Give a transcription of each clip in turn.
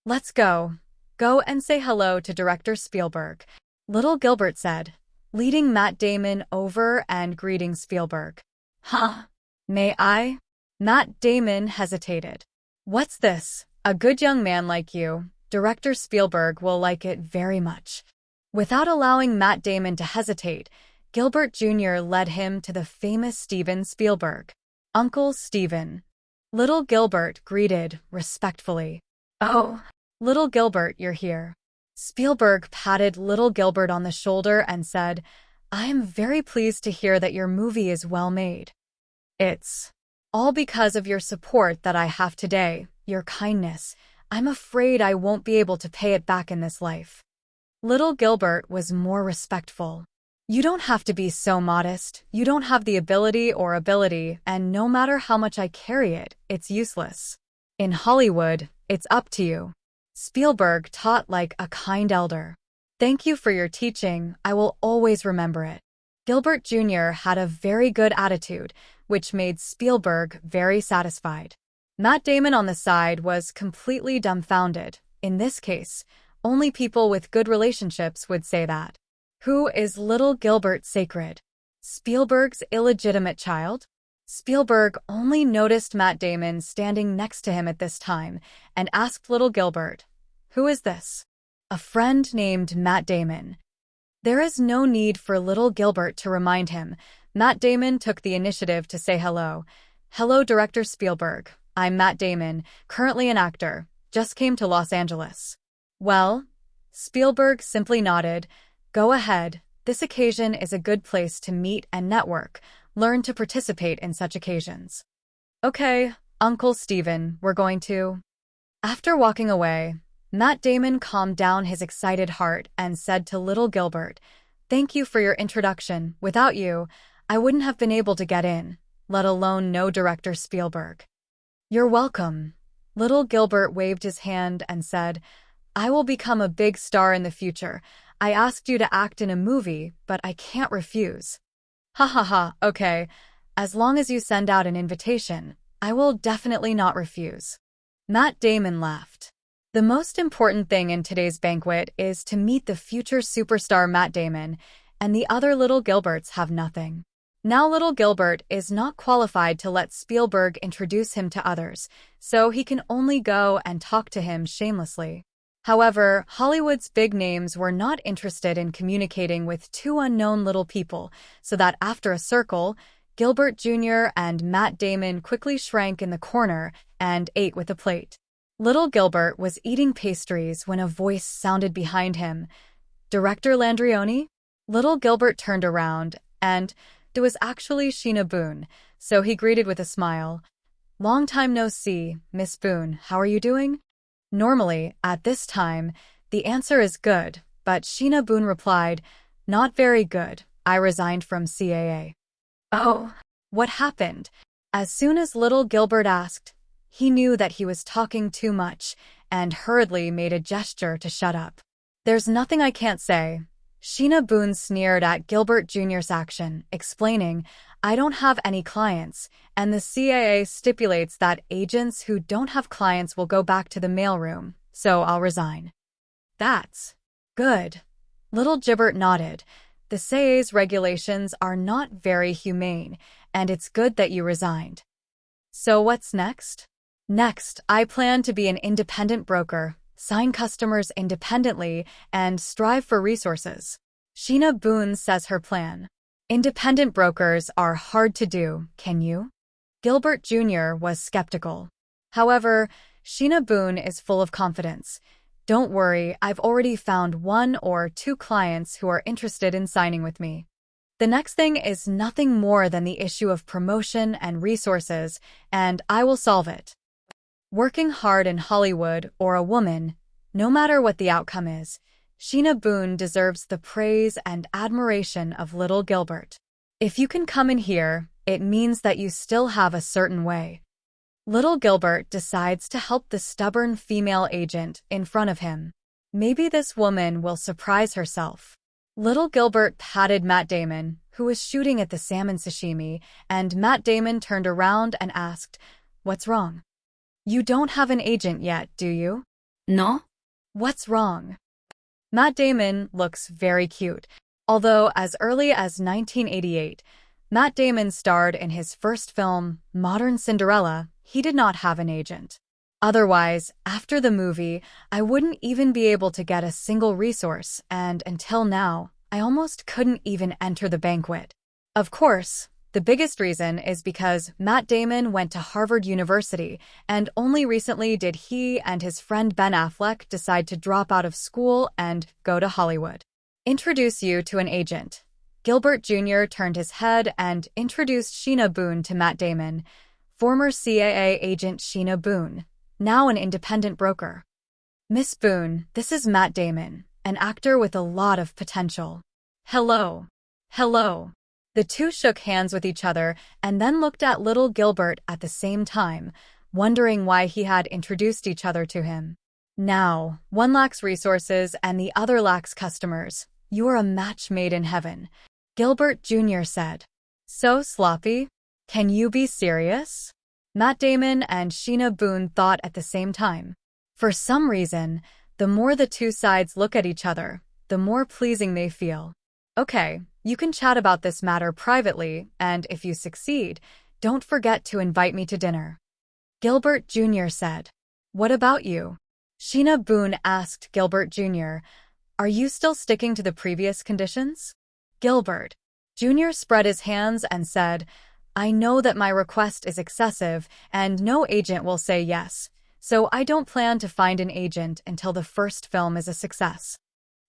Let's go. Go and say hello to Director Spielberg, little Gilbert said, leading Matt Damon over and greeting Spielberg. Huh? May I? Matt Damon hesitated. What's this? A good young man like you, Director Spielberg will like it very much. Without allowing Matt Damon to hesitate, Gilbert Jr. led him to the famous Steven Spielberg. Uncle Steven. Little Gilbert greeted respectfully. Oh, little Gilbert, you're here. Spielberg patted little Gilbert on the shoulder and said, I am very pleased to hear that your movie is well made. It's all because of your support that I have today, your kindness. I'm afraid I won't be able to pay it back in this life. Little Gilbert was more respectful. You don't have to be so modest. You don't have the ability, and no matter how much I carry it, it's useless. In Hollywood, it's up to you. Spielberg taught like a kind elder. Thank you for your teaching. I will always remember it. Gilbert Jr. had a very good attitude, which made Spielberg very satisfied. Matt Damon on the side was completely dumbfounded. In this case, only people with good relationships would say that. Who is little Gilbert Sacred? Spielberg's illegitimate child? Spielberg only noticed Matt Damon standing next to him at this time and asked little Gilbert, Who is this? A friend named Matt Damon. There is no need for little Gilbert to remind him. Matt Damon took the initiative to say hello. Hello, Director Spielberg. I'm Matt Damon, currently an actor. Just came to Los Angeles. Well? Spielberg simply nodded. Go ahead. This occasion is a good place to meet and network. Learn to participate in such occasions. Okay, Uncle Steven, we're going to. After walking away, Matt Damon calmed down his excited heart and said to little Gilbert, Thank you for your introduction. Without you, I wouldn't have been able to get in, let alone know Director Spielberg. You're welcome. Little Gilbert waved his hand and said, I will become a big star in the future. I asked you to act in a movie, but I can't refuse. Ha ha ha, okay. As long as you send out an invitation, I will definitely not refuse. Matt Damon laughed. The most important thing in today's banquet is to meet the future superstar Matt Damon, and the other little Gilberts have nothing. Now little Gilbert is not qualified to let Spielberg introduce him to others, so he can only go and talk to him shamelessly. However, Hollywood's big names were not interested in communicating with two unknown little people, so that after a circle, Gilbert Jr. and Matt Damon quickly shrank in the corner and ate with a plate. Little Gilbert was eating pastries when a voice sounded behind him. Director Landrioni? Little Gilbert turned around, and it was actually Sheena Boone, so he greeted with a smile. Long time no see, Miss Boone, how are you doing? Normally, at this time, the answer is good, but Sheena Boone replied, Not very good. I resigned from CAA. Oh, what happened? As soon as little Gilbert asked, he knew that he was talking too much and hurriedly made a gesture to shut up. There's nothing I can't say. Sheena Boone sneered at Gilbert Jr.'s action, explaining, I don't have any clients, and the CAA stipulates that agents who don't have clients will go back to the mailroom, so I'll resign. That's good. Little Gilbert nodded. The CAA's regulations are not very humane, and it's good that you resigned. So what's next? Next, I plan to be an independent broker, sign customers independently, and strive for resources. Sheena Boone says her plan. Independent brokers are hard to do, can you? Gilbert Jr. was skeptical. However, Sheena Boone is full of confidence. Don't worry, I've already found 1 or 2 clients who are interested in signing with me. The next thing is nothing more than the issue of promotion and resources, and I will solve it. Working hard in Hollywood or a woman, no matter what the outcome is, Sheena Boone deserves the praise and admiration of little Gilbert. If you can come in here, it means that you still have a certain way. Little Gilbert decides to help the stubborn female agent in front of him. Maybe this woman will surprise herself. Little Gilbert patted Matt Damon, who was shooting at the salmon sashimi, and Matt Damon turned around and asked, What's wrong? You don't have an agent yet, do you? ¿No? What's wrong? Matt Damon looks very cute. Although as early as 1988, Matt Damon starred in his first film, Modern Cinderella, he did not have an agent. Otherwise, after the movie, I wouldn't even be able to get a single resource, and until now, I almost couldn't even enter the banquet. Of course, the biggest reason is because Matt Damon went to Harvard University, and only recently did he and his friend Ben Affleck decide to drop out of school and go to Hollywood. Introduce you to an agent. Gilbert Jr. turned his head and introduced Sheena Boone to Matt Damon, former CAA agent Sheena Boone, now an independent broker. Miss Boone, this is Matt Damon, an actor with a lot of potential. Hello. Hello. The two shook hands with each other and then looked at little Gilbert at the same time, wondering why he had introduced each other to him. Now, one lacks resources and the other lacks customers. You're a match made in heaven, Gilbert Jr. said. So sloppy? Can you be serious? Matt Damon and Sheena Boone thought at the same time. For some reason, the more the two sides look at each other, the more pleasing they feel. Okay, you can chat about this matter privately, and if you succeed, don't forget to invite me to dinner. Gilbert Jr. said. What about you? Sheena Boone asked Gilbert Jr., Are you still sticking to the previous conditions? Gilbert Jr. spread his hands and said, I know that my request is excessive and no agent will say yes, so I don't plan to find an agent until the first film is a success.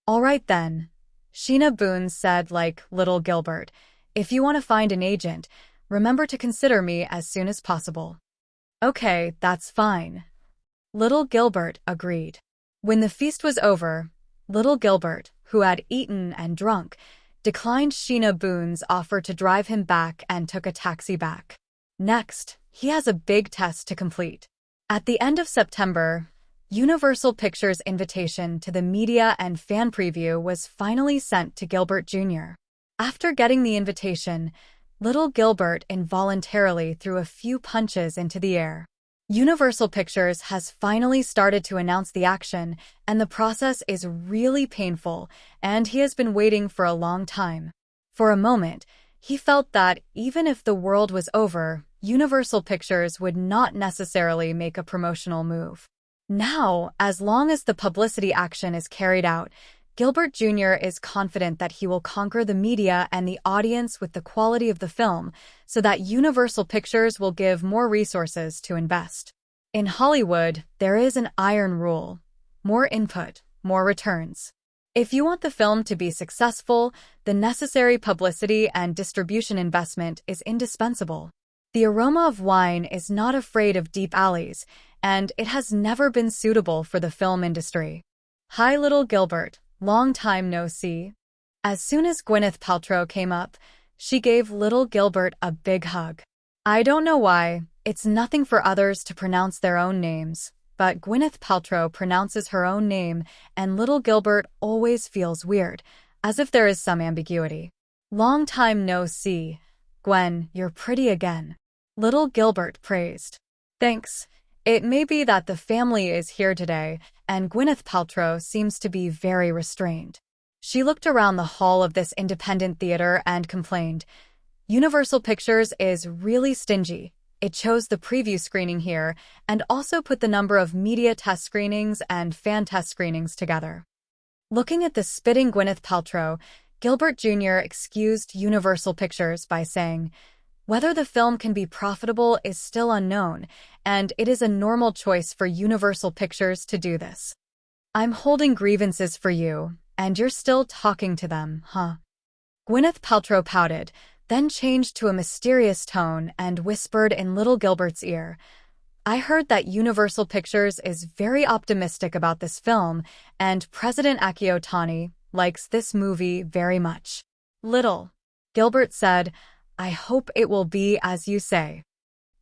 All right then, Sheena Boone said like little Gilbert, if you want to find an agent, remember to consider me as soon as possible. Okay, that's fine. Little Gilbert agreed. When the feast was over, little Gilbert, who had eaten and drunk, declined Sheena Boone's offer to drive him back and took a taxi back. Next, he has a big test to complete. At the end of September, Universal Pictures' invitation to the media and fan preview was finally sent to Gilbert Jr. After getting the invitation, little Gilbert involuntarily threw a few punches into the air. Universal Pictures has finally started to announce the action, and the process is really painful, and he has been waiting for a long time. For a moment, he felt that even if the world was over, Universal Pictures would not necessarily make a promotional move. Now, as long as the publicity action is carried out, Gilbert Jr. is confident that he will conquer the media and the audience with the quality of the film so that Universal Pictures will give more resources to invest. In Hollywood, there is an iron rule: more input, more returns. If you want the film to be successful, the necessary publicity and distribution investment is indispensable. The aroma of wine is not afraid of deep alleys, and it has never been suitable for the film industry. Hi, little Gilbert. Long time no see. As soon as Gwyneth Paltrow came up, she gave little Gilbert a big hug. I don't know why, it's nothing for others to pronounce their own names, but Gwyneth Paltrow pronounces her own name and little Gilbert always feels weird, as if there is some ambiguity. Long time no see. Gwen, you're pretty again. Little Gilbert praised. Thanks. It may be that the family is here today, and Gwyneth Paltrow seems to be very restrained. She looked around the hall of this independent theater and complained, Universal Pictures is really stingy. It chose the preview screening here and also put the number of media test screenings and fan test screenings together. Looking at the spitting Gwyneth Paltrow, Gilbert Jr. excused Universal Pictures by saying, whether the film can be profitable is still unknown, and it is a normal choice for Universal Pictures to do this. I'm holding grievances for you, and you're still talking to them, huh? Gwyneth Paltrow pouted, then changed to a mysterious tone and whispered in little Gilbert's ear, I heard that Universal Pictures is very optimistic about this film, and President Akio Tani likes this movie very much. Little Gilbert said, I hope it will be as you say.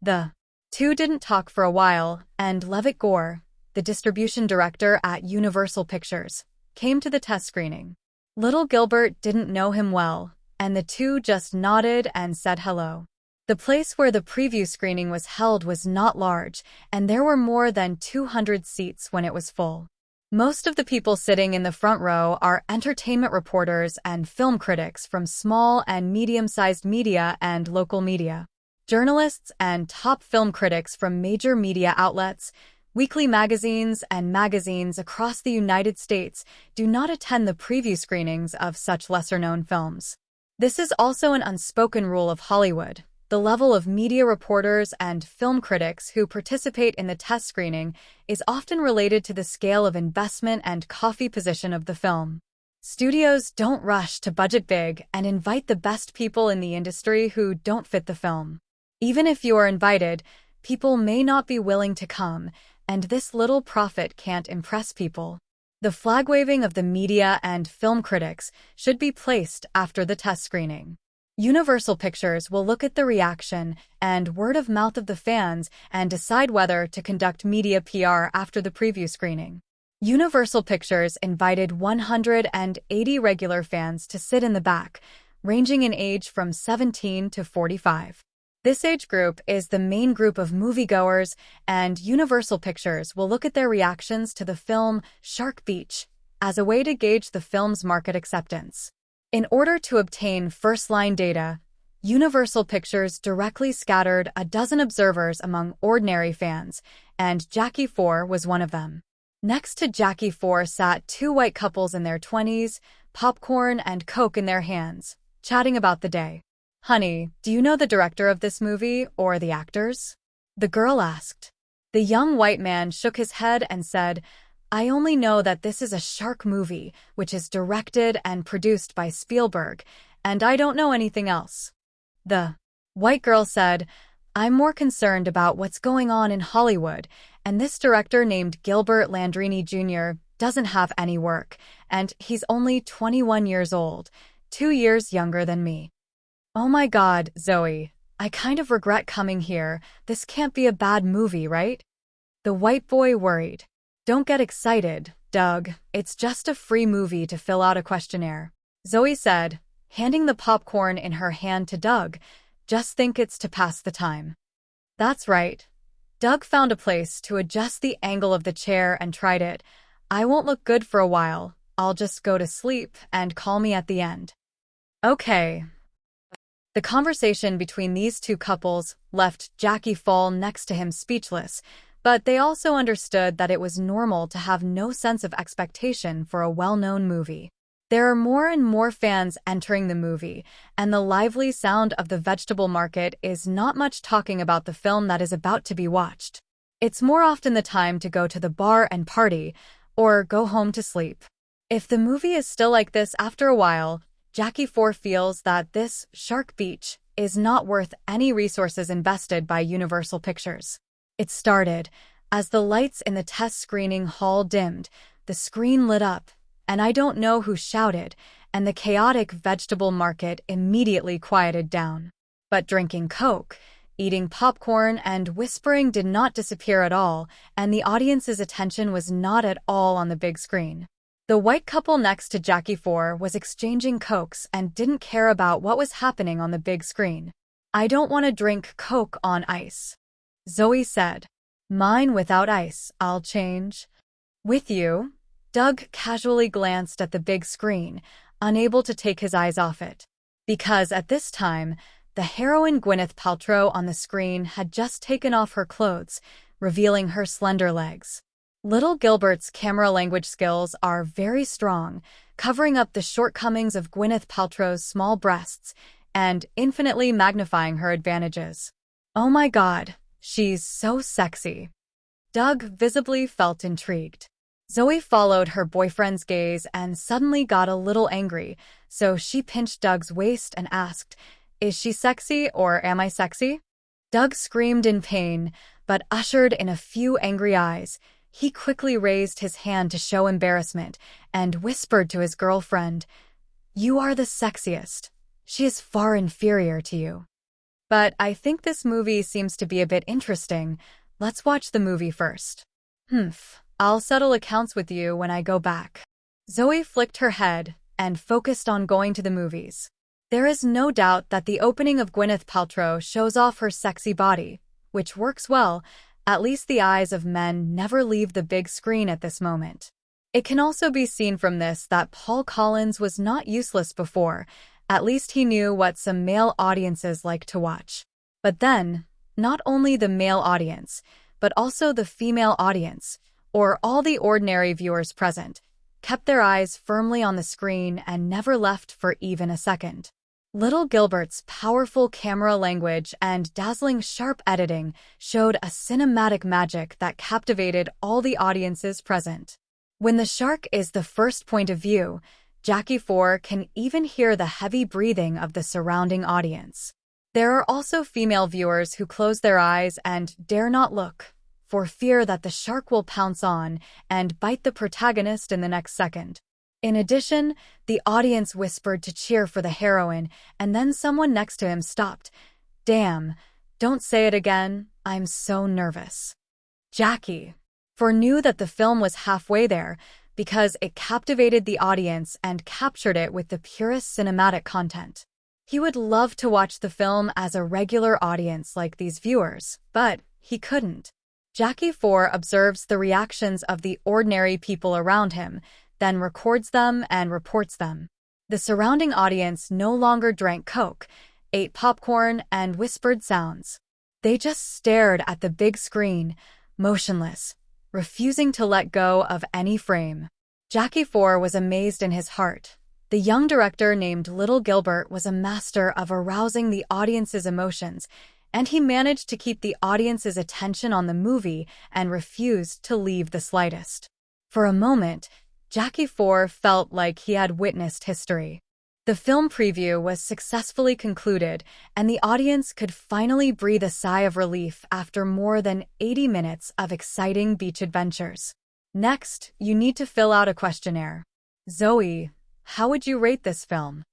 The two didn't talk for a while, and Levitt Gore, the distribution director at Universal Pictures, came to the test screening. Little Gilbert didn't know him well, and the two just nodded and said hello. The place where the preview screening was held was not large, and there were more than 200 seats when it was full. Most of the people sitting in the front row are entertainment reporters and film critics from small and medium-sized media and local media. Journalists and top film critics from major media outlets, weekly magazines, and magazines across the United States do not attend the preview screenings of such lesser-known films. This is also an unspoken rule of Hollywood. The level of media reporters and film critics who participate in the test screening is often related to the scale of investment and coffee position of the film. Studios don't rush to budget big and invite the best people in the industry who don't fit the film. Even if you are invited, people may not be willing to come, and this little profit can't impress people. The flag-waving of the media and film critics should be placed after the test screening. Universal Pictures will look at the reaction and word of mouth of the fans and decide whether to conduct media PR after the preview screening. Universal Pictures invited 180 regular fans to sit in the back, ranging in age from 17 to 45. This age group is the main group of moviegoers, and Universal Pictures will look at their reactions to the film Shark Beach as a way to gauge the film's market acceptance. In order to obtain first-line data, Universal Pictures directly scattered a dozen observers among ordinary fans, and Jackie 4 was one of them. Next to Jackie 4 sat two white couples in their 20s, popcorn and Coke in their hands, chatting about the day. "Honey, do you know the director of this movie or the actors?" the girl asked. The young white man shook his head and said, "I only know that this is a shark movie, which is directed and produced by Spielberg, and I don't know anything else." The white girl said, "I'm more concerned about what's going on in Hollywood, and this director named Gilbert Landrini Jr. doesn't have any work, and he's only 21 years old, 2 years younger than me." "Oh my God, Zoe, I kind of regret coming here. This can't be a bad movie, right?" The white boy worried. "Don't get excited, Doug. It's just a free movie to fill out a questionnaire," Zoe said, handing the popcorn in her hand to Doug. "Just think it's to pass the time." "That's right." Doug found a place to adjust the angle of the chair and tried it. "I won't look good for a while. I'll just go to sleep and call me at the end." "Okay." The conversation between these two couples left Jackie Fall next to him speechless, but they also understood that it was normal to have no sense of expectation for a well-known movie. There are more and more fans entering the movie, and the lively sound of the vegetable market is not much talking about the film that is about to be watched. It's more often the time to go to the bar and party, or go home to sleep. If the movie is still like this after a while, Jackie 4 feels that this Shark Beach is not worth any resources invested by Universal Pictures. It started. As the lights in the test screening hall dimmed, the screen lit up, and I don't know who shouted, and the chaotic vegetable market immediately quieted down. But drinking Coke, eating popcorn, and whispering did not disappear at all, and the audience's attention was not at all on the big screen. The white couple next to Jackie 4 was exchanging Cokes and didn't care about what was happening on the big screen. "I don't want to drink Coke on ice," Zoe said. "Mine without ice, I'll change." "With you?" Doug casually glanced at the big screen, unable to take his eyes off it. Because at this time, the heroine Gwyneth Paltrow on the screen had just taken off her clothes, revealing her slender legs. Little Gilbert's camera language skills are very strong, covering up the shortcomings of Gwyneth Paltrow's small breasts and infinitely magnifying her advantages. "Oh my God, she's so sexy." Doug visibly felt intrigued. Zoe followed her boyfriend's gaze and suddenly got a little angry, so she pinched Doug's waist and asked, "Is she sexy or am I sexy?" Doug screamed in pain, but ushered in a few angry eyes. He quickly raised his hand to show embarrassment and whispered to his girlfriend, "You are the sexiest. She is far inferior to you." "But I think this movie seems to be a bit interesting. Let's watch the movie first." I'll settle accounts with you when I go back." Zoe flicked her head and focused on going to the movies. There is no doubt that the opening of Gwyneth Paltrow shows off her sexy body, which works well. At least the eyes of men never leave the big screen at this moment. It can also be seen from this that Paul Collins was not useless before. At least he knew what some male audiences like to watch. But then, not only the male audience, but also the female audience, or all the ordinary viewers present, kept their eyes firmly on the screen and never left for even a second. Little Gilbert's powerful camera language and dazzling sharp editing showed a cinematic magic that captivated all the audiences present. When the shark is the first point of view, Jackie 4 can even hear the heavy breathing of the surrounding audience. There are also female viewers who close their eyes and dare not look, for fear that the shark will pounce on and bite the protagonist in the next second. In addition, the audience whispered to cheer for the heroine, and then someone next to him stopped. "Damn, don't say it again, I'm so nervous." Jackie 4 knew that the film was halfway there because it captivated the audience and captured it with the purest cinematic content. He would love to watch the film as a regular audience like these viewers, but he couldn't. Jackie 4 observes the reactions of the ordinary people around him, then records them and reports them. The surrounding audience no longer drank Coke, ate popcorn, and whispered sounds. They just stared at the big screen, motionless, refusing to let go of any frame. Jackie 4 was amazed in his heart. The young director named Little Gilbert was a master of arousing the audience's emotions, and he managed to keep the audience's attention on the movie and refused to leave the slightest. For a moment, Jackie 4 felt like he had witnessed history. The film preview was successfully concluded, and the audience could finally breathe a sigh of relief after more than 80 minutes of exciting beach adventures. Next, you need to fill out a questionnaire. "Zoe, how would you rate this film?"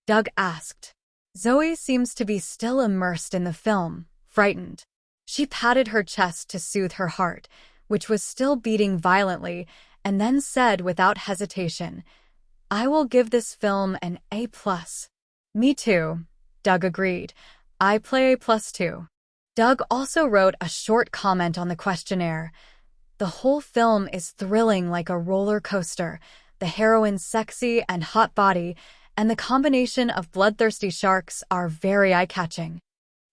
Doug asked. Zoe seems to be still immersed in the film, frightened. She patted her chest to soothe her heart, which was still beating violently, and then said without hesitation, "I will give this film an A+. "Me too," Doug agreed. "I play A+ too." Doug also wrote a short comment on the questionnaire. "The whole film is thrilling like a roller coaster, the heroine's sexy and hot body, and the combination of bloodthirsty sharks are very eye-catching.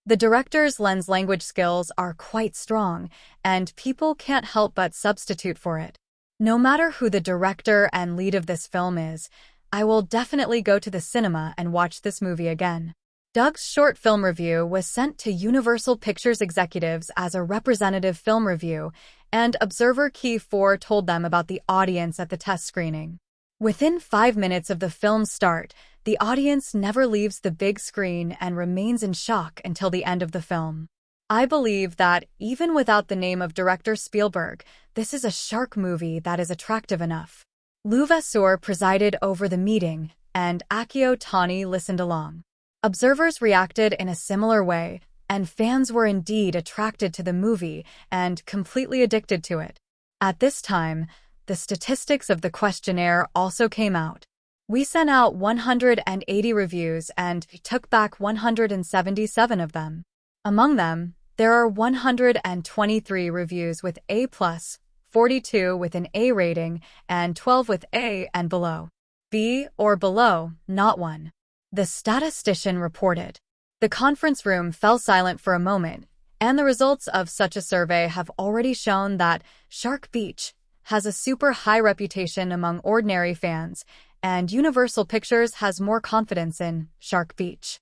The director's lens language skills are quite strong, and people can't help but substitute for it. No matter who the director and lead of this film is, I will definitely go to the cinema and watch this movie again." Doug's short film review was sent to Universal Pictures executives as a representative film review, and Observer Key 4 told them about the audience at the test screening. Within 5 minutes of the film's start, the audience never leaves the big screen and remains in shock until the end of the film. "I believe that, even without the name of director Spielberg, this is a shark movie that is attractive enough." Lou Vasseur presided over the meeting, and Akio Tani listened along. Observers reacted in a similar way, and fans were indeed attracted to the movie and completely addicted to it. At this time, the statistics of the questionnaire also came out. We sent out 180 reviews and took back 177 of them. Among them, there are 123 reviews with A+, 42 with an A rating, and 12 with A and below. B or below, not one. The statistician reported. The conference room fell silent for a moment, and the results of such a survey have already shown that Shark Beach has a super high reputation among ordinary fans, and Universal Pictures has more confidence in Shark Beach.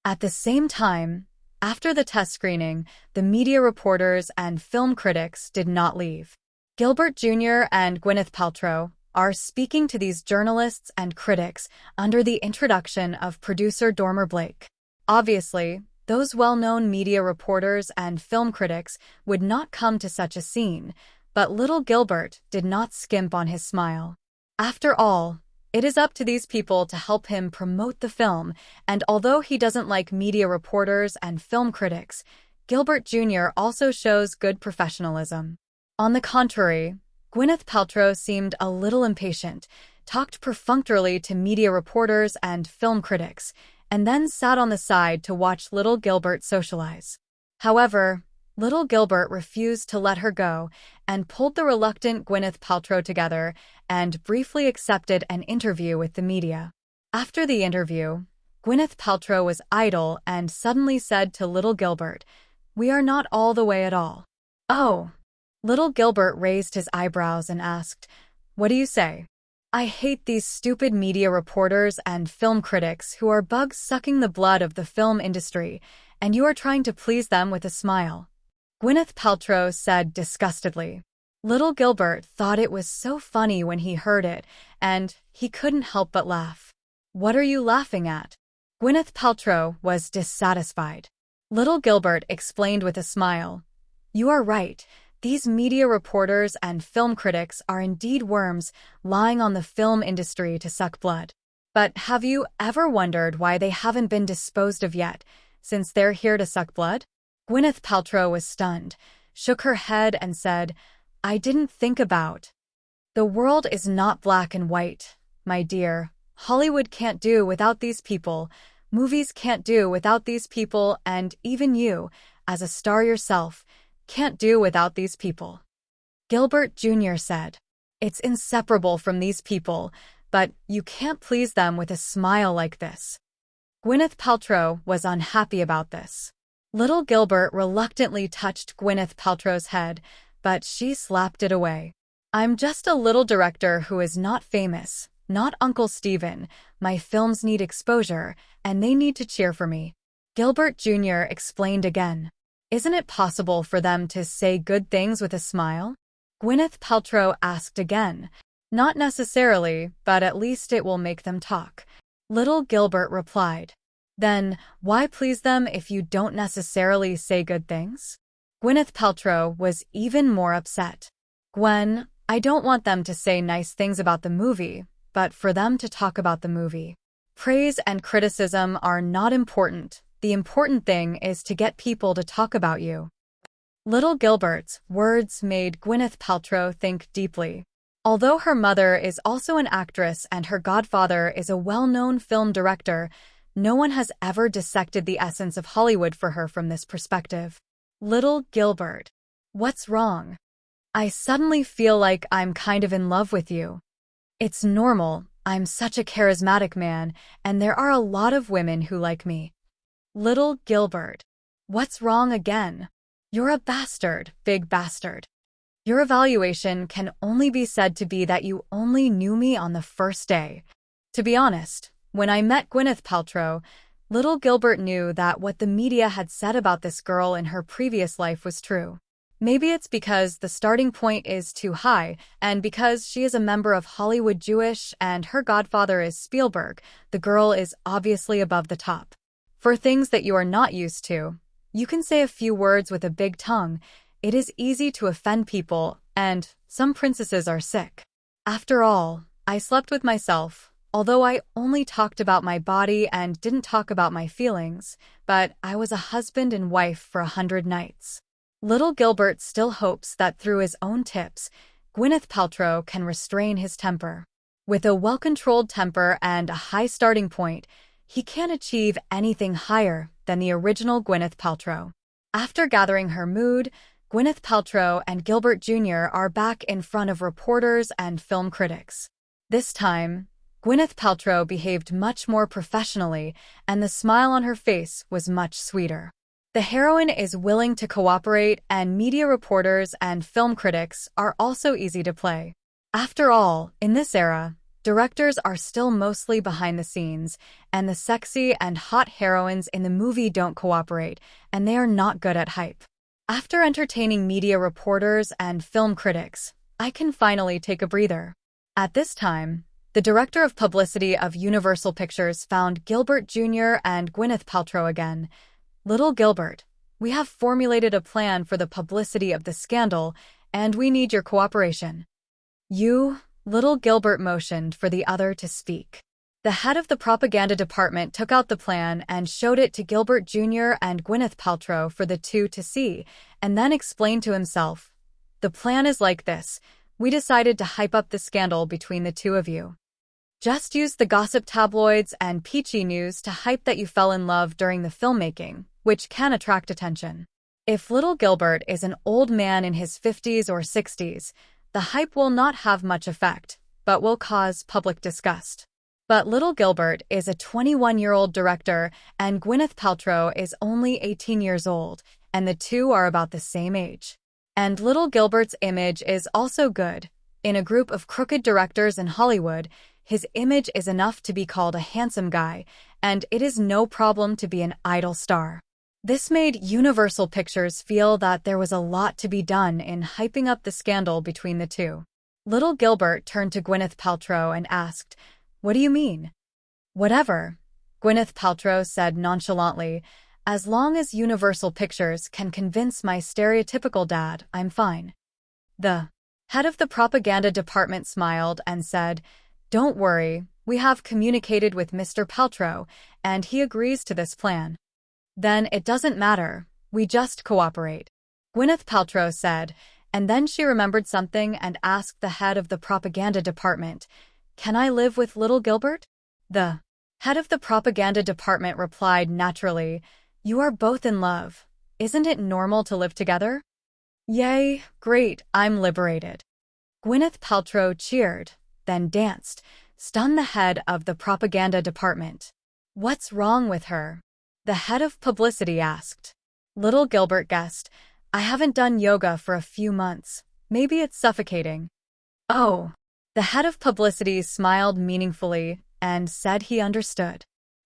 At the same time, after the test screening, the media reporters and film critics did not leave. Gilbert Jr. and Gwyneth Paltrow are speaking to these journalists and critics under the introduction of producer Dormer Blake. Obviously, those well-known media reporters and film critics would not come to such a scene, but little Gilbert did not skimp on his smile. After all, it is up to these people to help him promote the film, and although he doesn't like media reporters and film critics, Gilbert Jr. also shows good professionalism. On the contrary, Gwyneth Paltrow seemed a little impatient, talked perfunctorily to media reporters and film critics, and then sat on the side to watch little Gilbert socialize. However, little Gilbert refused to let her go and pulled the reluctant Gwyneth Paltrow together and briefly accepted an interview with the media. After the interview, Gwyneth Paltrow was idle and suddenly said to little Gilbert, "We are not all the way at all." "Oh." Little Gilbert raised his eyebrows and asked, "What do you say?" "I hate these stupid media reporters and film critics who are bugs sucking the blood of the film industry, and you are trying to please them with a smile," Gwyneth Paltrow said disgustedly. Little Gilbert thought it was so funny when he heard it, and he couldn't help but laugh. "What are you laughing at?" Gwyneth Paltrow was dissatisfied. Little Gilbert explained with a smile, "You are right. These media reporters and film critics are indeed worms lying on the film industry to suck blood. But have you ever wondered why they haven't been disposed of yet, since they're here to suck blood?" Gwyneth Paltrow was stunned, shook her head and said, "I didn't think about." "The world is not black and white, my dear. Hollywood can't do without these people. Movies can't do without these people, and even you, as a star yourself, can't do without these people." Gilbert Jr. said, "It's inseparable from these people, but you can't please them with a smile like this." Gwyneth Paltrow was unhappy about this. Little Gilbert reluctantly touched Gwyneth Paltrow's head, but she slapped it away. "I'm just a little director who is not famous, not Uncle Steven. My films need exposure, and they need to cheer for me." Gilbert Jr. explained again, "Isn't it possible for them to say good things with a smile?" Gwyneth Paltrow asked again, "Not necessarily, but at least it will make them talk." Little Gilbert replied, "Then why please them if you don't necessarily say good things?" Gwyneth Paltrow was even more upset. "Gwen, I don't want them to say nice things about the movie, but for them to talk about the movie. Praise and criticism are not important. The important thing is to get people to talk about you." Little Gilbert's words made Gwyneth Paltrow think deeply. Although her mother is also an actress and her godfather is a well-known film director, no one has ever dissected the essence of Hollywood for her from this perspective. "Little Gilbert, what's wrong? I suddenly feel like I'm kind of in love with you." "It's normal. I'm such a charismatic man, and there are a lot of women who like me." "Little Gilbert, what's wrong again? You're a bastard, big bastard. Your evaluation can only be said to be that you only knew me on the first day." To be honest, when I met Gwyneth Paltrow, little Gilbert knew that what the media had said about this girl in her previous life was true. Maybe it's because the starting point is too high, and because she is a member of Hollywood Jewish and her godfather is Spielberg, the girl is obviously above the top. For things that you are not used to, you can say a few words with a big tongue. It is easy to offend people, and some princesses are sick. After all, I slept with myself, although I only talked about my body and didn't talk about my feelings, but I was a husband and wife for 100 nights. Little Gilbert still hopes that through his own tips, Gwyneth Paltrow can restrain his temper. With a well-controlled temper and a high starting point, he can achieve anything higher than the original Gwyneth Paltrow. After gathering her mood, Gwyneth Paltrow and Gilbert Jr. are back in front of reporters and film critics. This time, Gwyneth Paltrow behaved much more professionally, and the smile on her face was much sweeter. The heroine is willing to cooperate, and media reporters and film critics are also easy to play. After all, in this era, directors are still mostly behind the scenes, and the sexy and hot heroines in the movie don't cooperate, and they are not good at hype. After entertaining media reporters and film critics, I can finally take a breather. At this time, the director of publicity of Universal Pictures found Gilbert Jr. and Gwyneth Paltrow again. "Little Gilbert, we have formulated a plan for the publicity of the scandal, and we need your cooperation." Little Gilbert motioned for the other to speak. The head of the propaganda department took out the plan and showed it to Gilbert Jr. and Gwyneth Paltrow for the two to see, and then explained to himself, "The plan is like this. We decided to hype up the scandal between the two of you. Just use the gossip tabloids and peachy news to hype that you fell in love during the filmmaking, which can attract attention. If little Gilbert is an old man in his 50s or 60s, the hype will not have much effect, but will cause public disgust. But little Gilbert is a 21-year-old director, and Gwyneth Paltrow is only 18 years old, and the two are about the same age. And little Gilbert's image is also good. In a group of crooked directors in Hollywood, his image is enough to be called a handsome guy, and it is no problem to be an idol star. This made Universal Pictures feel that there was a lot to be done in hyping up the scandal between the two. Little Gilbert turned to Gwyneth Paltrow and asked, "What do you mean?" "Whatever," Gwyneth Paltrow said nonchalantly. "As long as Universal Pictures can convince my stereotypical dad, I'm fine." The head of the propaganda department smiled and said, "Don't worry, we have communicated with Mr. Paltrow, and he agrees to this plan." "Then it doesn't matter, we just cooperate," Gwyneth Paltrow said, and then she remembered something and asked the head of the propaganda department, "Can I live with little Gilbert?" The head of the propaganda department replied naturally, "You are both in love. Isn't it normal to live together?" "Yay, great, I'm liberated." Gwyneth Paltrow cheered, then danced, stunned the head of the propaganda department. "What's wrong with her?" the head of publicity asked. Little Gilbert guessed, "I haven't done yoga for a few months. Maybe it's suffocating." "Oh." The head of publicity smiled meaningfully and said he understood.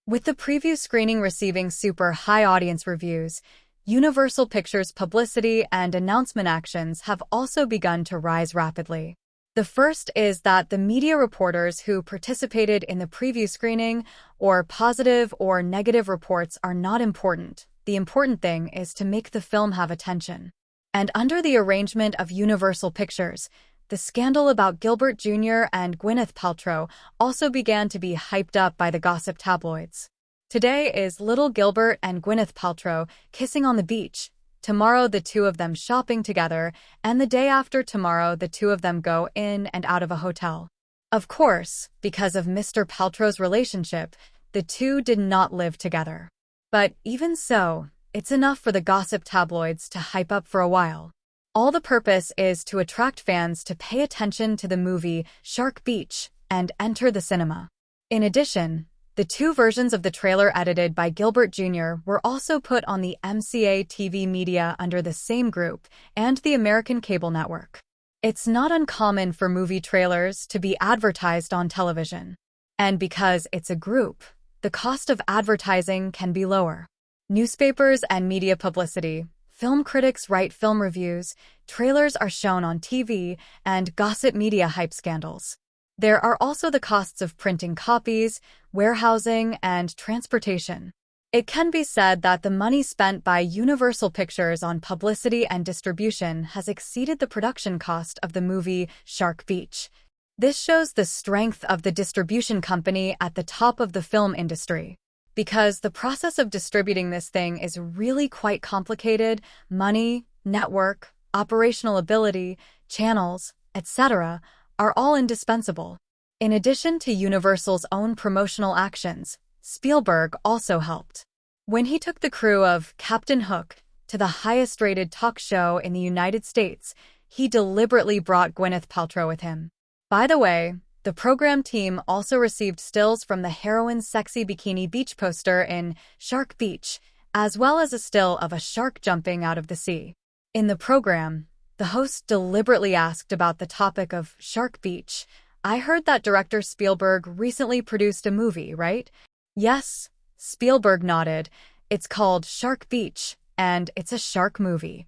With the preview screening receiving super high audience reviews, Universal Pictures publicity and announcement actions have also begun to rise rapidly. The first is that the media reporters who participated in the preview screening or positive or negative reports are not important. The important thing is to make the film have attention. And under the arrangement of Universal Pictures, the scandal about Gilbert Jr. and Gwyneth Paltrow also began to be hyped up by the gossip tabloids. Today is little Gilbert and Gwyneth Paltrow kissing on the beach. Tomorrow the two of them shopping together, and the day after tomorrow the two of them go in and out of a hotel. Of course, because of Mr. Paltrow's relationship, the two did not live together. But even so, it's enough for the gossip tabloids to hype up for a while. All the purpose is to attract fans to pay attention to the movie Shark Beach and enter the cinema. In addition, the two versions of the trailer edited by Gilbert Jr. were also put on the MCA TV media under the same group and the American cable network. It's not uncommon for movie trailers to be advertised on television. And because it's a group, the cost of advertising can be lower. Newspapers and media publicity, film critics write film reviews, trailers are shown on TV, and gossip media hype scandals. There are also the costs of printing copies, warehousing, and transportation. It can be said that the money spent by Universal Pictures on publicity and distribution has exceeded the production cost of the movie Shark Beach. This shows the strength of the distribution company at the top of the film industry. Because the process of distributing this thing is really quite complicated, money, network, operational ability, channels, etc., are all indispensable. In addition to Universal's own promotional actions, Spielberg also helped. When he took the crew of Captain Hook to the highest-rated talk show in the United States, he deliberately brought Gwyneth Paltrow with him. By the way, the program team also received stills from the heroine's sexy bikini beach poster in Shark Beach, as well as a still of a shark jumping out of the sea. In the program, the host deliberately asked about the topic of Shark Beach. "I heard that director Spielberg recently produced a movie, right?" "Yes," Spielberg nodded. "It's called Shark Beach, and it's a shark movie."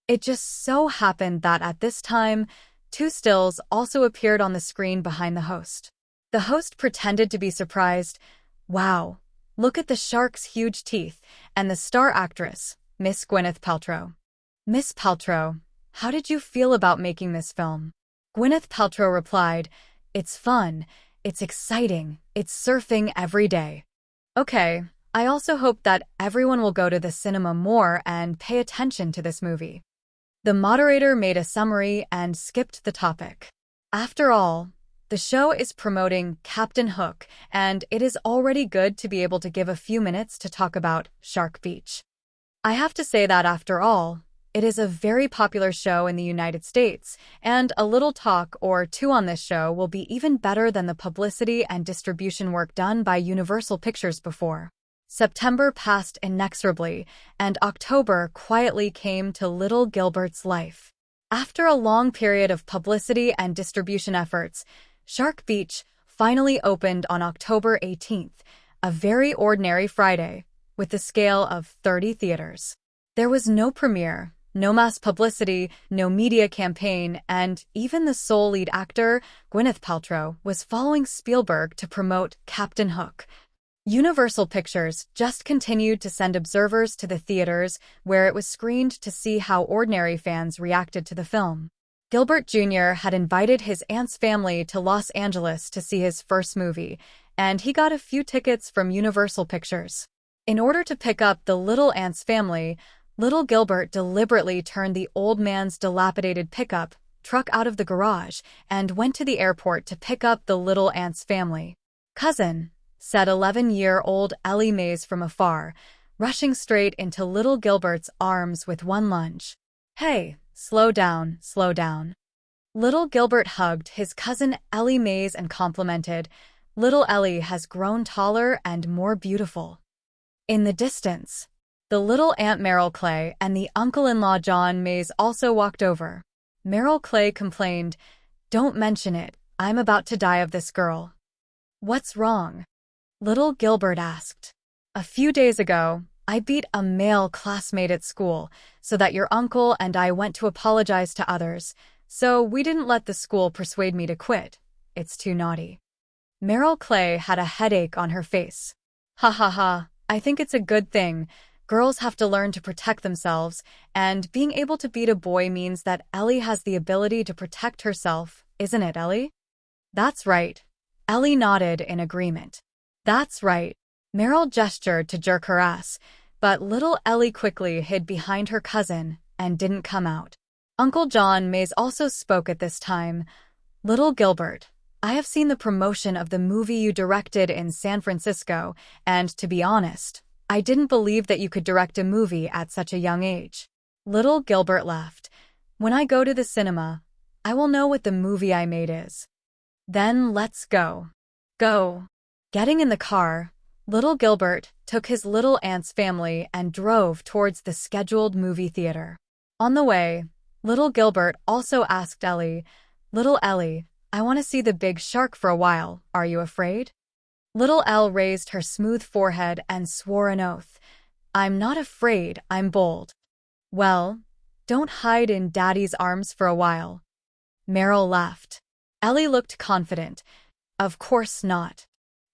It just so happened that at this time, two stills also appeared on the screen behind the host. The host pretended to be surprised. "Wow, look at the shark's huge teeth," and the star actress, Miss Gwyneth Paltrow. "Miss Paltrow, how did you feel about making this film?" Gwyneth Paltrow replied, "It's fun, it's exciting, it's surfing every day." "Okay, I also hope that everyone will go to the cinema more and pay attention to this movie." The moderator made a summary and skipped the topic. After all, The show is promoting Captain Hook, and it is already good to be able to give a few minutes to talk about Shark Beach. I have to say that after all, it is a very popular show in the United States, and a little talk or two on this show will be even better than the publicity and distribution work done by Universal Pictures before. September passed inexorably, and October quietly came to little Gilbert's life. After a long period of publicity and distribution efforts, Shark Beach finally opened on October 18th, a very ordinary Friday, with a scale of 30 theaters. There was no premiere, no mass publicity, no media campaign, and even the sole lead actor, Gwyneth Paltrow, was following Spielberg to promote Captain Hook. Universal Pictures just continued to send observers to the theaters where it was screened to see how ordinary fans reacted to the film. Gilbert Jr. had invited his aunt's family to Los Angeles to see his first movie, and he got a few tickets from Universal Pictures. In order to pick up the little aunt's family, little Gilbert deliberately turned the old man's dilapidated pickup truck out of the garage and went to the airport to pick up the little aunt's family. "Cousin," said 11-year-old Ellie Mays from afar, rushing straight into little Gilbert's arms with one lunge. "Hey, slow down, slow down." Little Gilbert hugged his cousin Ellie Mays and complimented, "Little Ellie has grown taller and more beautiful." In the distance, the little Aunt Merrill Clay and the uncle-in-law John Mays also walked over. Merrill Clay complained, "Don't mention it, I'm about to die of this girl." "What's wrong?" little Gilbert asked. "A few days ago, I beat a male classmate at school, so that your uncle and I went to apologize to others, so we didn't let the school persuade me to quit. It's too naughty." Merrill Clay had a headache on her face. "Ha ha ha, I think it's a good thing. Girls have to learn to protect themselves, and being able to beat a boy means that Ellie has the ability to protect herself, isn't it, Ellie?" "That's right." Ellie nodded in agreement. "That's right." Merrill gestured to jerk her ass, but little Ellie quickly hid behind her cousin and didn't come out. Uncle John Mays also spoke at this time. "Little Gilbert, I have seen the promotion of the movie you directed in San Francisco, and to be honest, I didn't believe that you could direct a movie at such a young age." Little Gilbert laughed. "When I go to the cinema, I will know what the movie I made is. Then let's go." Go. Getting in the car, little Gilbert took his little aunt's family and drove towards the scheduled movie theater. On the way, little Gilbert also asked Ellie, "Little Ellie, I want to see the big shark for a while, are you afraid?" Little Elle raised her smooth forehead and swore an oath. "I'm not afraid, I'm bold." "Well, don't hide in Daddy's arms for a while." Merrill laughed. Ellie looked confident. "Of course not."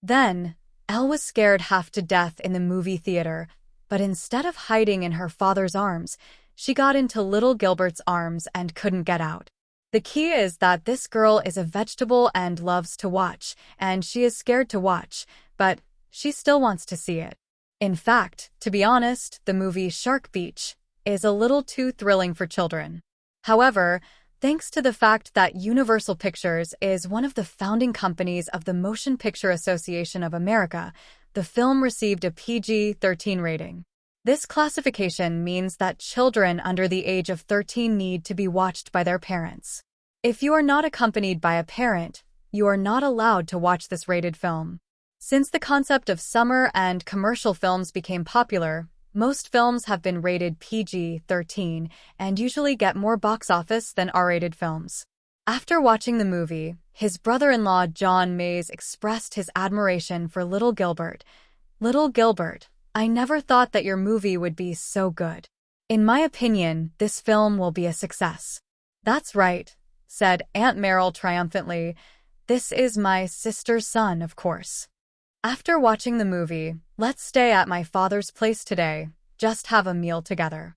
Then, Elle was scared half to death in the movie theater, but instead of hiding in her father's arms, she got into little Gilbert's arms and couldn't get out. The key is that this girl is a vegetable and loves to watch, and she is scared to watch, but she still wants to see it. In fact, to be honest, the movie Shark Beach is a little too thrilling for children. However, thanks to the fact that Universal Pictures is one of the founding companies of the Motion Picture Association of America, the film received a PG-13 rating. This classification means that children under the age of 13 need to be watched by their parents. If you are not accompanied by a parent, you are not allowed to watch this rated film. Since the concept of summer and commercial films became popular, most films have been rated PG-13 and usually get more box office than R-rated films. After watching the movie, his brother-in-law John Mays expressed his admiration for little Gilbert. "Little Gilbert, I never thought that your movie would be so good. In my opinion, this film will be a success." "That's right," said Aunt Merrill triumphantly. "This is my sister's son, of course. After watching the movie, let's stay at my father's place today, just have a meal together."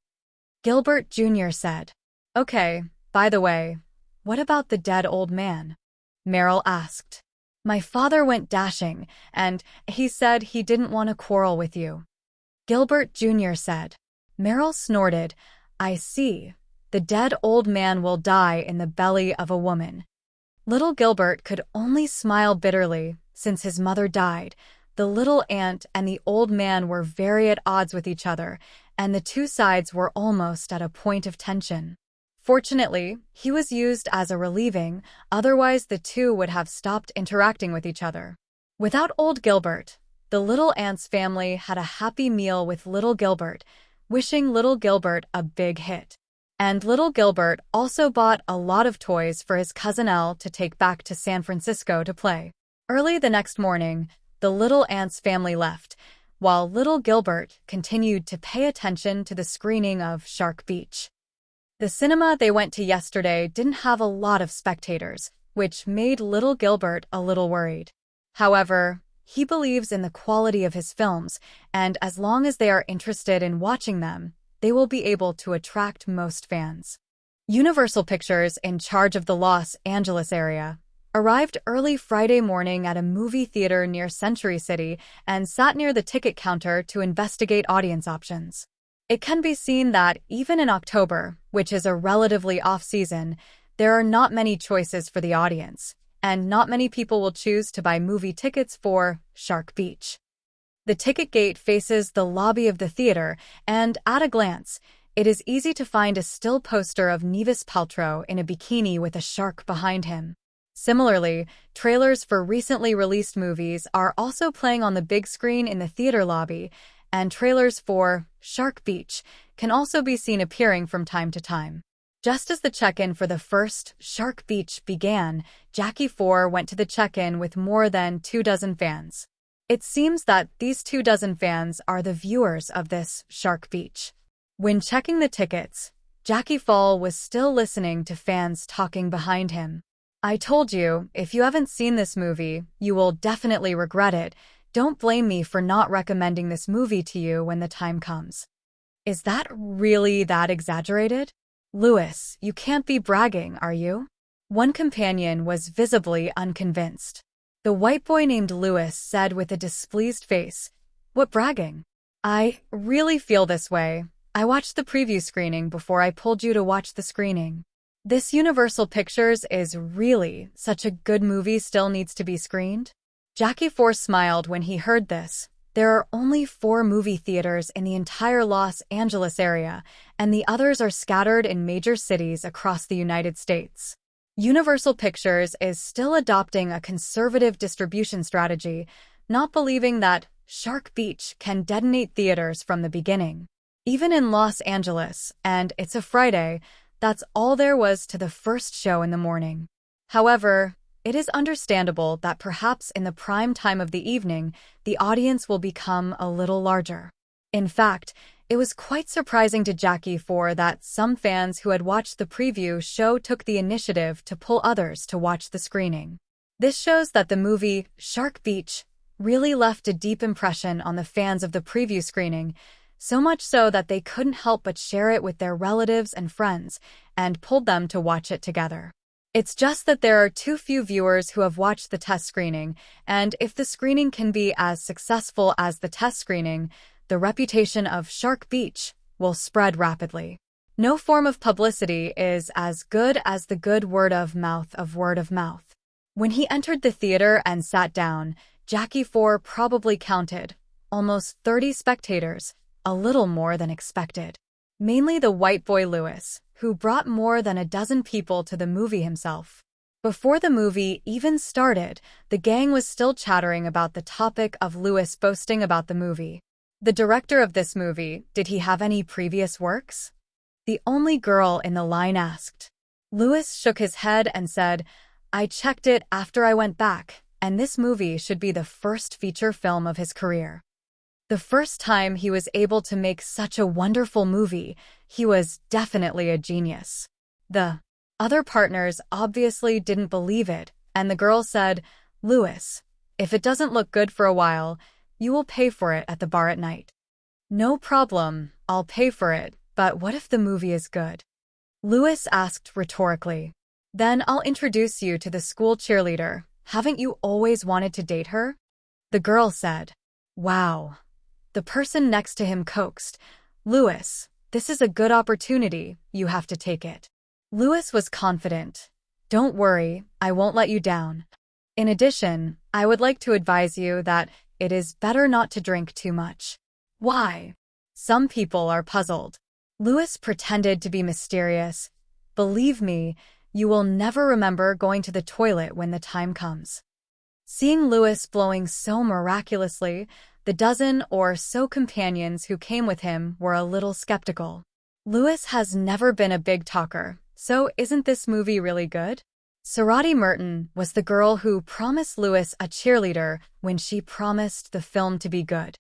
Gilbert Jr. said. "Okay, by the way, what about the dead old man?" Merrill asked. "My father went dashing, and he said he didn't want to quarrel with you." Gilbert Jr. said. Merrill snorted. "I see. The dead old man will die in the belly of a woman." Little Gilbert could only smile bitterly since his mother died. The little ant and the old man were very at odds with each other, and the two sides were almost at a point of tension. Fortunately, he was used as a relieving, otherwise the two would have stopped interacting with each other. Without old Gilbert, the little ant's family had a happy meal with little Gilbert, wishing little Gilbert a big hit. And little Gilbert also bought a lot of toys for his cousin Elle to take back to San Francisco to play. Early the next morning, the little ant's family left, while little Gilbert continued to pay attention to the screening of Shark Beach. The cinema they went to yesterday didn't have a lot of spectators, which made little Gilbert a little worried. However, he believes in the quality of his films, and as long as they are interested in watching them, they will be able to attract most fans. Universal Pictures, in charge of the Los Angeles area, arrived early Friday morning at a movie theater near Century City and sat near the ticket counter to investigate audience options. It can be seen that even in October, which is a relatively off-season, there are not many choices for the audience, and not many people will choose to buy movie tickets for Shark Beach. The ticket gate faces the lobby of the theater, and at a glance, it is easy to find a still poster of Nevis Paltrow in a bikini with a shark behind him. Similarly, trailers for recently released movies are also playing on the big screen in the theater lobby, and trailers for Shark Beach can also be seen appearing from time to time. Just as the check-in for the first Shark Beach began, Jackie 4 went to the check-in with more than 24 fans. It seems that these 24 fans are the viewers of this Shark Beach. When checking the tickets, Jackie Fall was still listening to fans talking behind him. "I told you, if you haven't seen this movie, you will definitely regret it. Don't blame me for not recommending this movie to you when the time comes." Is that really that exaggerated? Lewis, you can't be bragging, are you? One companion was visibly unconvinced. The white boy named Lewis said with a displeased face, "What bragging? I really feel this way. I watched the preview screening before I pulled you to watch the screening. This Universal Pictures is really such a good movie still needs to be screened?" Jackie 4 smiled when he heard this. There are only 4 movie theaters in the entire Los Angeles area, and the others are scattered in major cities across the United States. Universal Pictures is still adopting a conservative distribution strategy, not believing that Shark Beach can detonate theaters from the beginning. Even in Los Angeles, and it's a Friday, that's all there was to the first show in the morning. However, it is understandable that perhaps in the prime time of the evening, the audience will become a little larger. In fact, it was quite surprising to Jackie 4 that some fans who had watched the preview show took the initiative to pull others to watch the screening. This shows that the movie Shark Beach really left a deep impression on the fans of the preview screening, so much so that they couldn't help but share it with their relatives and friends and pulled them to watch it together. It's just that there are too few viewers who have watched the test screening, and if the screening can be as successful as the test screening, the reputation of Shark Beach will spread rapidly. No form of publicity is as good as the good word of mouth of word of mouth. When he entered the theater and sat down, Jackie 4 probably counted almost 30 spectators, a little more than expected. Mainly the white boy Lewis, who brought more than a dozen people to the movie himself. Before the movie even started, the gang was still chattering about the topic of Lewis boasting about the movie. The director of this movie, did he have any previous works? The only girl in the line asked. Lewis shook his head and said, "I checked it after I went back, and this movie should be the first feature film of his career." The first time he was able to make such a wonderful movie, he was definitely a genius. The other partners obviously didn't believe it, and the girl said, "Lewis, if it doesn't look good for a while, you will pay for it at the bar at night." "No problem, I'll pay for it, but what if the movie is good?" Lewis asked rhetorically. "Then I'll introduce you to the school cheerleader. Haven't you always wanted to date her?" The girl said, "Wow." The person next to him coaxed, "Lewis, this is a good opportunity, you have to take it." Lewis was confident. Don't worry, I won't let you down. In addition, I would like to advise you that it is better not to drink too much. Why? Some people are puzzled. Lewis pretended to be mysterious. Believe me, you will never remember going to the toilet when the time comes. Seeing Lewis blowing so miraculously, the dozen or so companions who came with him were a little skeptical. Lewis has never been a big talker, so isn't this movie really good? Sorati Merton was the girl who promised Lewis a cheerleader when she promised the film to be good.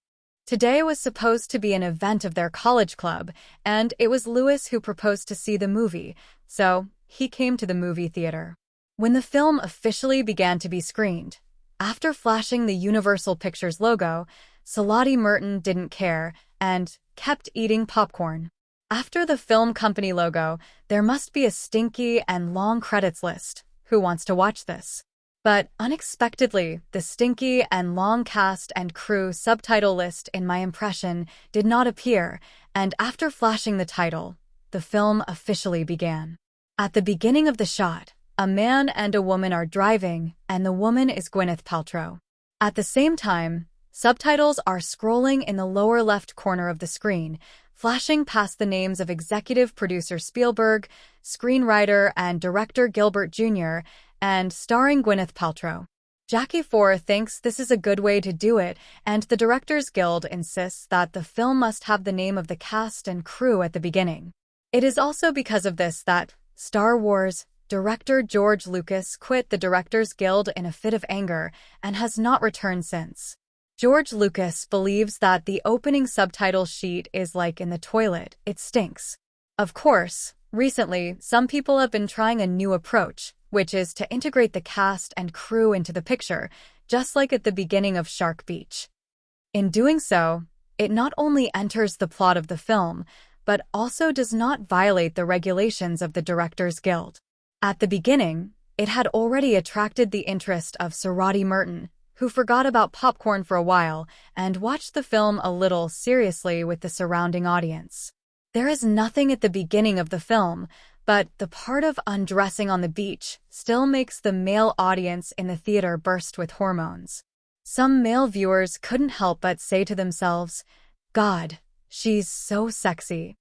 Today was supposed to be an event of their college club, and it was Lewis who proposed to see the movie, so he came to the movie theater. When the film officially began to be screened, after flashing the Universal Pictures logo, Sorati Merton didn't care and kept eating popcorn. After the film company logo, there must be a stinky and long credits list. Who wants to watch this? But unexpectedly, the stinky and long cast and crew subtitle list in my impression did not appear, and after flashing the title, the film officially began. At the beginning of the shot, a man and a woman are driving, and the woman is Gwyneth Paltrow. At the same time, subtitles are scrolling in the lower left corner of the screen, flashing past the names of executive producer Spielberg, screenwriter and director Gilbert Jr., and starring Gwyneth Paltrow. Jackie Four thinks this is a good way to do it, and the Directors Guild insists that the film must have the name of the cast and crew at the beginning. It is also because of this that Star Wars director George Lucas quit the Directors Guild in a fit of anger and has not returned since. George Lucas believes that the opening subtitle sheet is like in the toilet, it stinks. Of course, recently, some people have been trying a new approach, which is to integrate the cast and crew into the picture, just like at the beginning of Shark Beach. In doing so, it not only enters the plot of the film, but also does not violate the regulations of the Directors Guild. At the beginning, it had already attracted the interest of Sorati Merton, who forgot about popcorn for a while and watched the film a little seriously with the surrounding audience. There is nothing at the beginning of the film, but the part of undressing on the beach still makes the male audience in the theater burst with hormones. Some male viewers couldn't help but say to themselves, "God, she's so sexy."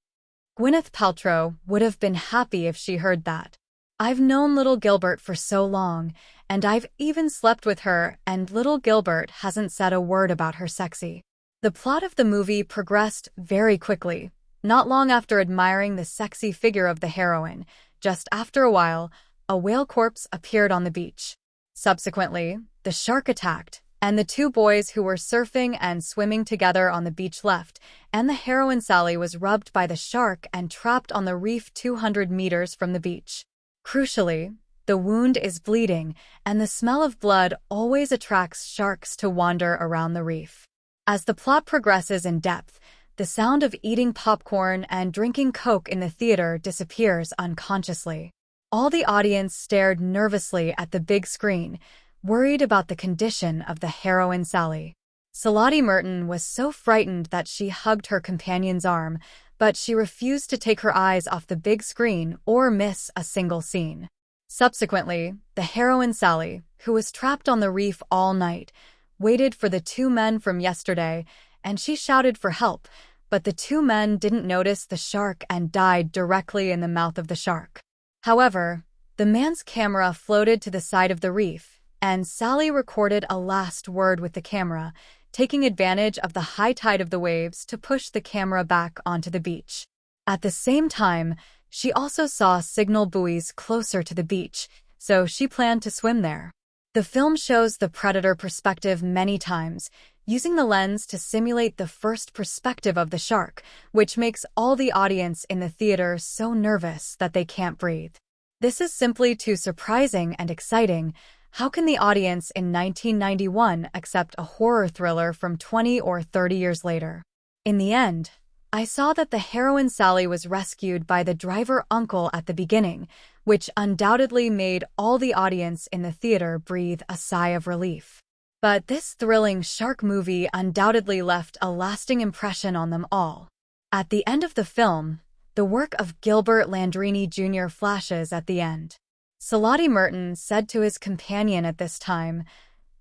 Gwyneth Paltrow would have been happy if she heard that. I've known little Gilbert for so long, and I've even slept with her, and little Gilbert hasn't said a word about her sexy. The plot of the movie progressed very quickly. Not long after admiring the sexy figure of the heroine, just after a while, a whale corpse appeared on the beach. Subsequently, the shark attacked, and the two boys who were surfing and swimming together on the beach left, and the heroine Sally was rubbed by the shark and trapped on the reef 200 meters from the beach. Crucially, the wound is bleeding, and the smell of blood always attracts sharks to wander around the reef. As the plot progresses in depth, the sound of eating popcorn and drinking Coke in the theater disappears unconsciously. All the audience stared nervously at the big screen, worried about the condition of the heroine Sally. Sorati Merton was so frightened that she hugged her companion's arm, but she refused to take her eyes off the big screen or miss a single scene. Subsequently, the heroine Sally, who was trapped on the reef all night, waited for the two men from yesterday, and she shouted for help, but the two men didn't notice the shark and died directly in the mouth of the shark. However, the man's camera floated to the side of the reef, and Sally recorded a last word with the camera, taking advantage of the high tide of the waves to push the camera back onto the beach. At the same time, she also saw signal buoys closer to the beach, so she planned to swim there. The film shows the predator perspective many times, using the lens to simulate the first perspective of the shark, which makes all the audience in the theater so nervous that they can't breathe. This is simply too surprising and exciting. How can the audience in 1991 accept a horror thriller from 20 or 30 years later? In the end, I saw that the heroine Sally was rescued by the driver uncle at the beginning, which undoubtedly made all the audience in the theater breathe a sigh of relief. But this thrilling shark movie undoubtedly left a lasting impression on them all. At the end of the film, the work of Gilbert Landrini Jr. flashes at the end. Salati Merton said to his companion at this time,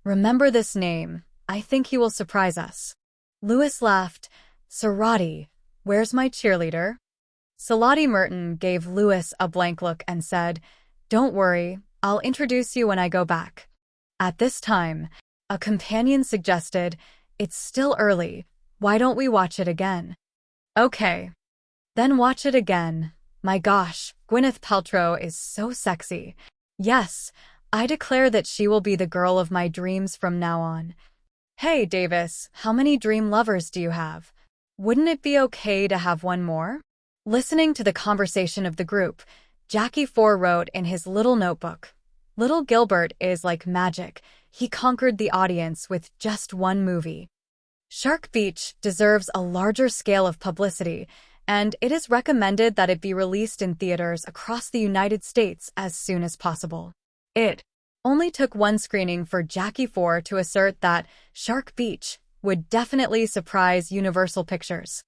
"Remember this name. I think he will surprise us." Lewis laughed. "Sarati, where's my cheerleader?" Salati Merton gave Lewis a blank look and said, "Don't worry, I'll introduce you when I go back." At this time, a companion suggested, "It's still early. Why don't we watch it again?" "Okay. Then watch it again. My gosh, Gwyneth Paltrow is so sexy. Yes, I declare that she will be the girl of my dreams from now on." "Hey, Davis, how many dream lovers do you have? Wouldn't it be okay to have one more?" Listening to the conversation of the group, Jackie 4 wrote in his little notebook, "Little Gilbert is like magic. He conquered the audience with just one movie." Shark Beach deserves a larger scale of publicity, and it is recommended that it be released in theaters across the United States as soon as possible. It only took one screening for Jackie 4 to assert that Shark Beach would definitely surprise Universal Pictures.